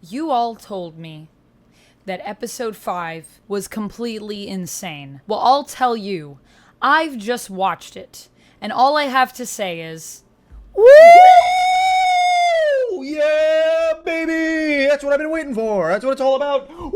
You all told me that episode 5 was completely insane. Well, I'll tell you, I've just watched it, and all I have to say is, woo! Yeah, baby! That's what I've been waiting for. That's what it's all about. Woo!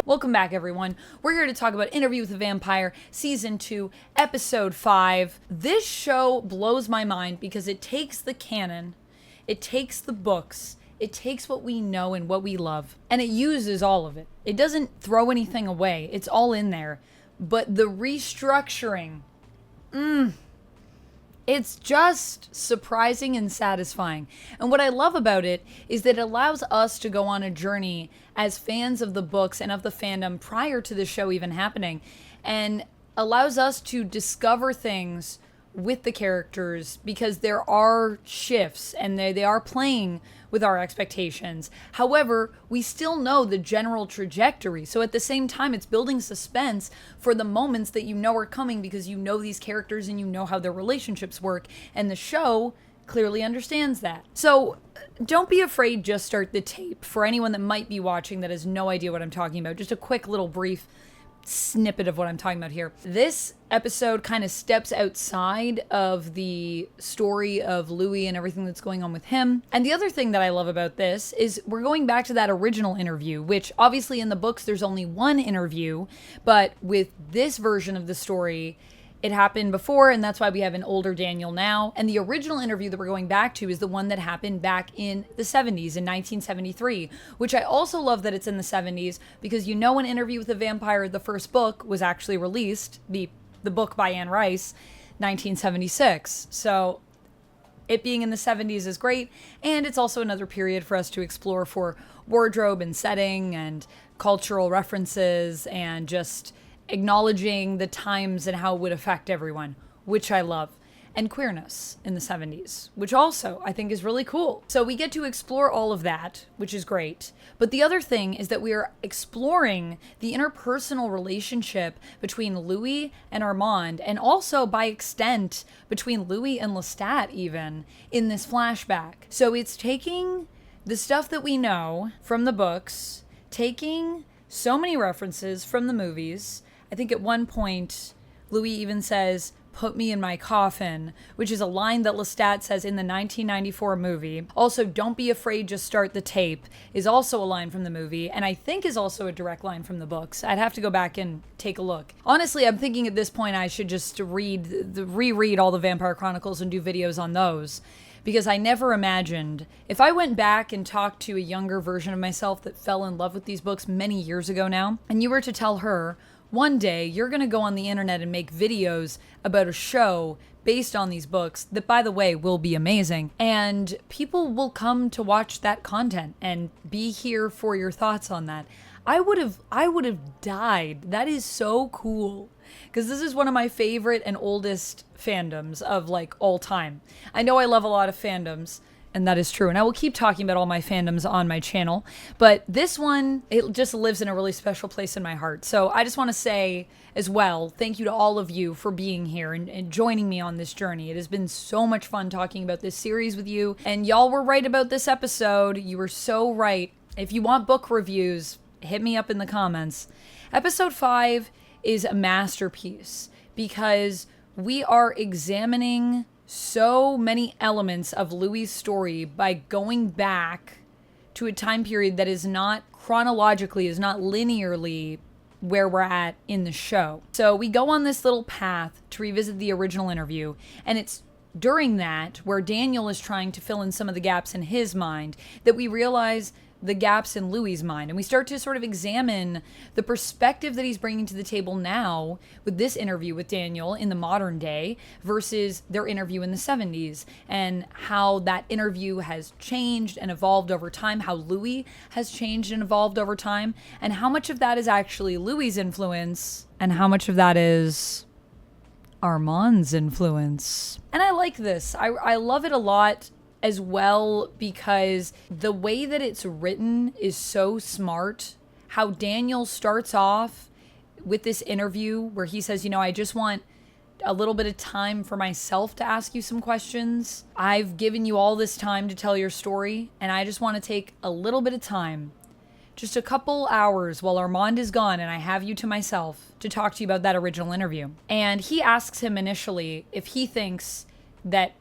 Welcome back, everyone. We're here to talk about Interview with the Vampire, Season 2, Episode 5. This show blows my mind because it takes the canon, it takes the books, it takes what we know and what we love, and it uses all of it. It doesn't throw anything away. It's all in there. But the restructuring, it's just surprising and satisfying. And what I love about it is that it allows us to go on a journey as fans of the books and of the fandom prior to the show even happening, and allows us to discover things with the characters because there are shifts and they are playing with our expectations. However, we still know the general trajectory. So at the same time, it's building suspense for the moments that you know are coming because you know these characters and you know how their relationships work. And the show clearly understands that. So don't be afraid, just start the tape. For anyone that might be watching that has no idea what I'm talking about, just a quick little brief snippet of what I'm talking about here. This episode kind of steps outside of the story of Louis and everything that's going on with him. And the other thing that I love about this is we're going back to that original interview, which obviously in the books there's only one interview, but with this version of the story, it happened before, and that's why we have an older Daniel now. And the original interview that we're going back to is the one that happened back in the 70s, in 1973, which I also love that it's in the 70s because you know, an Interview with the Vampire, the first book, was actually released, the book by Anne Rice, 1976. So it being in the 70s is great, and it's also another period for us to explore for wardrobe and setting and cultural references and just acknowledging the times and how it would affect everyone, which I love. And queerness in the 70s, which also I think is really cool. So we get to explore all of that, which is great. But the other thing is that we are exploring the interpersonal relationship between Louis and Armand, and also by extent between Louis and Lestat even in this flashback. So it's taking the stuff that we know from the books, taking so many references from the movies. I think at one point, Louis even says, "Put me in my coffin," which is a line that Lestat says in the 1994 movie. Also, "Don't be afraid, just start the tape," is also a line from the movie, and I think is also a direct line from the books. I'd have to go back and take a look. Honestly, I'm thinking at this point I should just reread all the Vampire Chronicles and do videos on those, because I never imagined, if I went back and talked to a younger version of myself that fell in love with these books many years ago now, and you were to tell her, one day you're going to go on the internet and make videos about a show based on these books that, by the way, will be amazing, and people will come to watch that content and be here for your thoughts on that. I would have died. That is so cool, because this is one of my favorite and oldest fandoms of like all time. I know I love a lot of fandoms, and that is true. And I will keep talking about all my fandoms on my channel. But this one, it just lives in a really special place in my heart. So I just want to say as well, thank you to all of you for being here and joining me on this journey. It has been so much fun talking about this series with you. And y'all were right about this episode. You were so right. If you want book reviews, hit me up in the comments. Episode 5 is a masterpiece because we are examining so many elements of Louis' story by going back to a time period that is not chronologically, is not linearly where we're at in the show. So we go on this little path to revisit the original interview, and it's during that, where Daniel is trying to fill in some of the gaps in his mind, that we realize the gaps in Louis' mind. And we start to sort of examine the perspective that he's bringing to the table now with this interview with Daniel in the modern day versus their interview in the 70s, and how that interview has changed and evolved over time, how Louis has changed and evolved over time, and how much of that is actually Louis' influence and how much of that is Armand's influence. And I like this. I love it a lot as well because the way that it's written is so smart. How Daniel starts off with this interview where he says, you know, I just want a little bit of time for myself to ask you some questions. I've given you all this time to tell your story, and I just want to take a little bit of time, just a couple hours while Armand is gone and I have you to myself, to talk to you about that original interview. And he asks him initially if he thinks that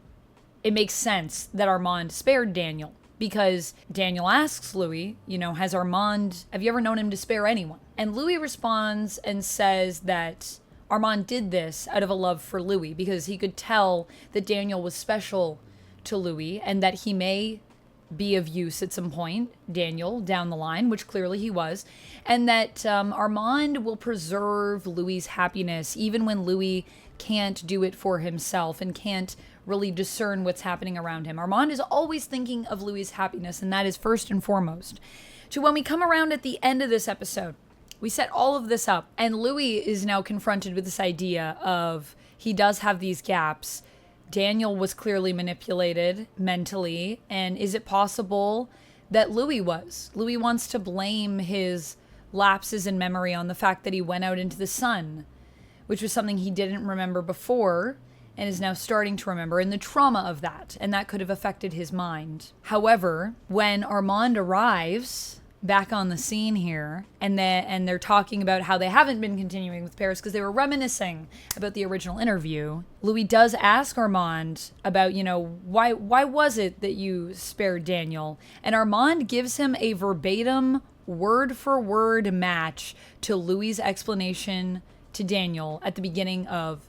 it makes sense that Armand spared Daniel. Because Daniel asks Louis, have you ever known him to spare anyone? And Louis responds and says that Armand did this out of a love for Louis, because he could tell that Daniel was special to Louis and that he may be of use at some point, Daniel, down the line, which clearly he was, and that Armand will preserve Louis's happiness even when Louis can't do it for himself and can't really discern what's happening around him. Armand is always thinking of Louis's happiness, and that is first and foremost. So when we come around at the end of this episode, we set all of this up, and Louis is now confronted with this idea of he does have these gaps. Daniel was clearly manipulated mentally, and is it possible that Louis was? Louis wants to blame his lapses in memory on the fact that he went out into the sun, which was something he didn't remember before and is now starting to remember, and the trauma of that, and that could have affected his mind. However, when Armand arrives back on the scene here, and they're talking about how they haven't been continuing with Paris because they were reminiscing about the original interview, Louis does ask Armand about, why was it that you spared Daniel? And Armand gives him a verbatim, word-for-word match to Louis's explanation to Daniel at the beginning of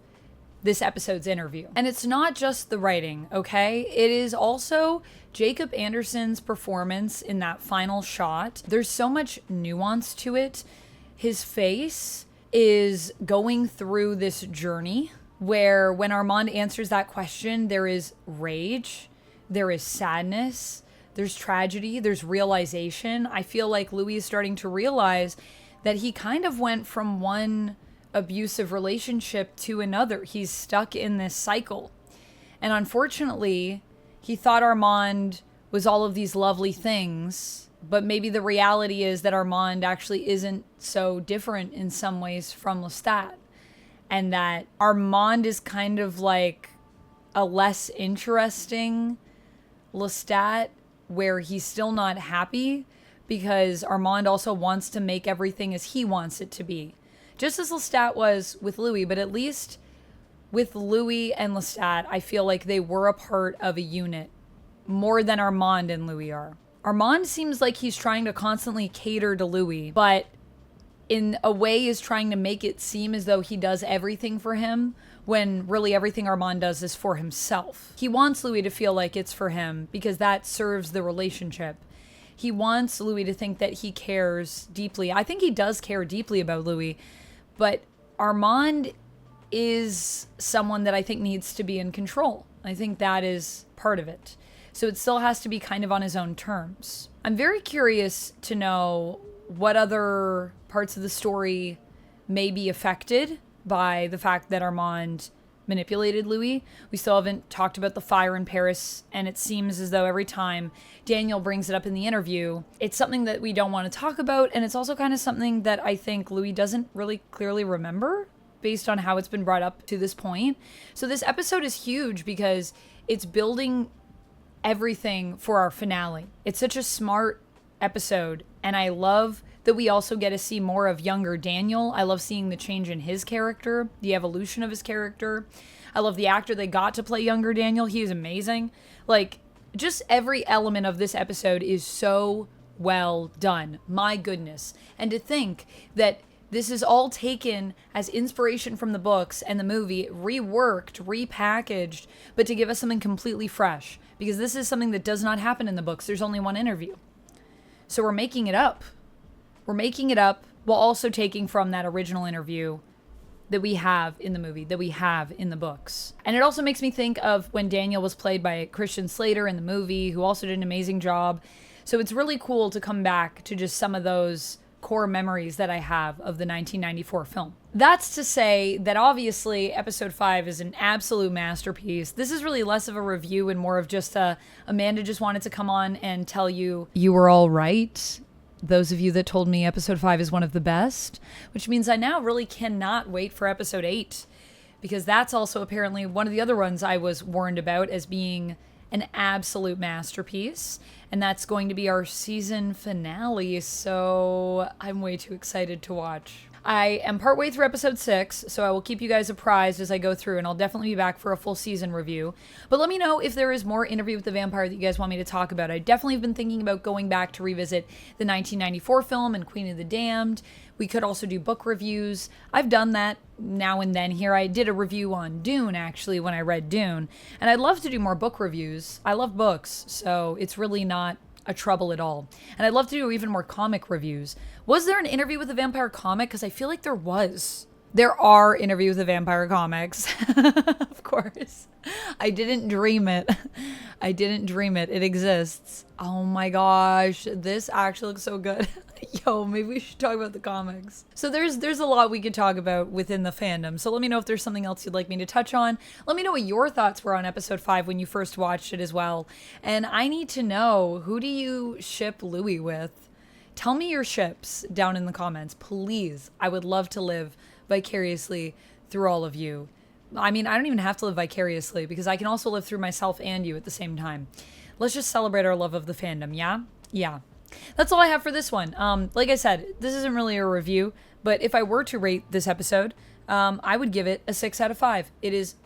this episode's interview. And it's not just the writing, okay? It is also Jacob Anderson's performance in that final shot. There's so much nuance to it. His face is going through this journey where when Armand answers that question, there is rage, there is sadness, there's tragedy, there's realization. I feel like Louis is starting to realize that he kind of went from one abusive relationship to another. He's stuck in this cycle. And unfortunately, he thought Armand was all of these lovely things, but maybe the reality is that Armand actually isn't so different in some ways from Lestat, and that Armand is kind of like a less interesting Lestat, where he's still not happy because Armand also wants to make everything as he wants it to be. Just as Lestat was with Louis, but at least with Louis and Lestat, I feel like they were a part of a unit more than Armand and Louis are. Armand seems like he's trying to constantly cater to Louis, but in a way is trying to make it seem as though he does everything for him, when really everything Armand does is for himself. He wants Louis to feel like it's for him because that serves the relationship. He wants Louis to think that he cares deeply. I think he does care deeply about Louis, but Armand is someone that I think needs to be in control. I think that is part of it. So it still has to be kind of on his own terms. I'm very curious to know what other parts of the story may be affected by the fact that Armand manipulated Louis. We still haven't talked about the fire in Paris, and it seems as though every time Daniel brings it up in the interview, it's something that we don't want to talk about, and it's also kind of something that I think Louis doesn't really clearly remember based on how it's been brought up to this point. So this episode is huge because it's building everything for our finale. It's such a smart episode, and I love that we also get to see more of younger Daniel. I love seeing the change in his character, the evolution of his character. I love the actor they got to play younger Daniel. He is amazing. Like, just every element of this episode is so well done. My goodness. And to think that this is all taken as inspiration from the books and the movie, reworked, repackaged, but to give us something completely fresh. Because this is something that does not happen in the books. There's only one interview. So we're making it up. We're making it up while also taking from that original interview that we have in the movie, that we have in the books. And it also makes me think of when Daniel was played by Christian Slater in the movie, who also did an amazing job. So it's really cool to come back to just some of those core memories that I have of the 1994 film. That's to say that obviously episode 5 is an absolute masterpiece. This is really less of a review and more of just Amanda just wanted to come on and tell you were all right. Those of you that told me episode 5 is one of the best, which means I now really cannot wait for episode 8, because that's also apparently one of the other ones I was warned about as being an absolute masterpiece. And that's going to be our season finale, so I'm way too excited to watch. I am partway through episode 6, so I will keep you guys apprised as I go through, and I'll definitely be back for a full season review. But let me know if there is more Interview with the Vampire that you guys want me to talk about. I definitely have been thinking about going back to revisit the 1994 film and Queen of the Damned. We could also do book reviews. I've done that now and then here. I did a review on Dune, actually, when I read Dune, and I'd love to do more book reviews. I love books, so it's really not a trouble at all. And I'd love to do even more comic reviews. Was there an Interview with the Vampire comic? Because I feel like there was. There are Interview with the Vampire comics. Of course. I didn't dream it. I didn't dream it. It exists. Oh my gosh. This actually looks so good. Yo, maybe we should talk about the comics. So there's a lot we could talk about within the fandom. So let me know if there's something else you'd like me to touch on. Let me know what your thoughts were on episode 5 when you first watched it as well. And I need to know, who do you ship Louis with? Tell me your ships down in the comments, please. I would love to live vicariously through all of you. I mean, I don't even have to live vicariously because I can also live through myself and you at the same time. Let's just celebrate our love of the fandom, yeah? Yeah. That's all I have for this one. Like I said, this isn't really a review, but if I were to rate this episode, I would give it a 6 out of 5. It is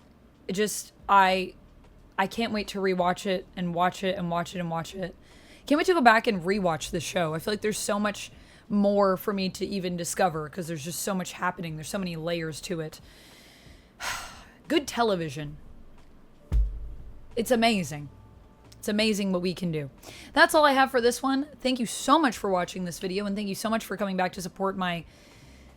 just, I can't wait to rewatch it and watch it and watch it and watch it. Can't wait to go back and rewatch the show. I feel like there's so much more for me to even discover because there's just so much happening. There's so many layers to it. Good television. It's amazing. It's amazing what we can do. That's all I have for this one. Thank you so much for watching this video, and thank you so much for coming back to support my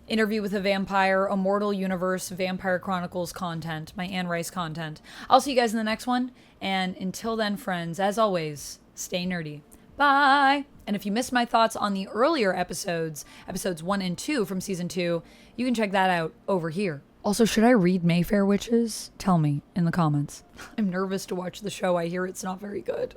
Interview with a Vampire, Immortal Universe, Vampire Chronicles content, my Anne Rice content. I'll see you guys in the next one, and until then, friends, as always, stay nerdy. Bye! And if you missed my thoughts on the earlier episodes 1 and 2 from season 2, you can check that out over here. Also, should I read Mayfair Witches? Tell me in the comments. I'm nervous to watch the show. I hear it's not very good.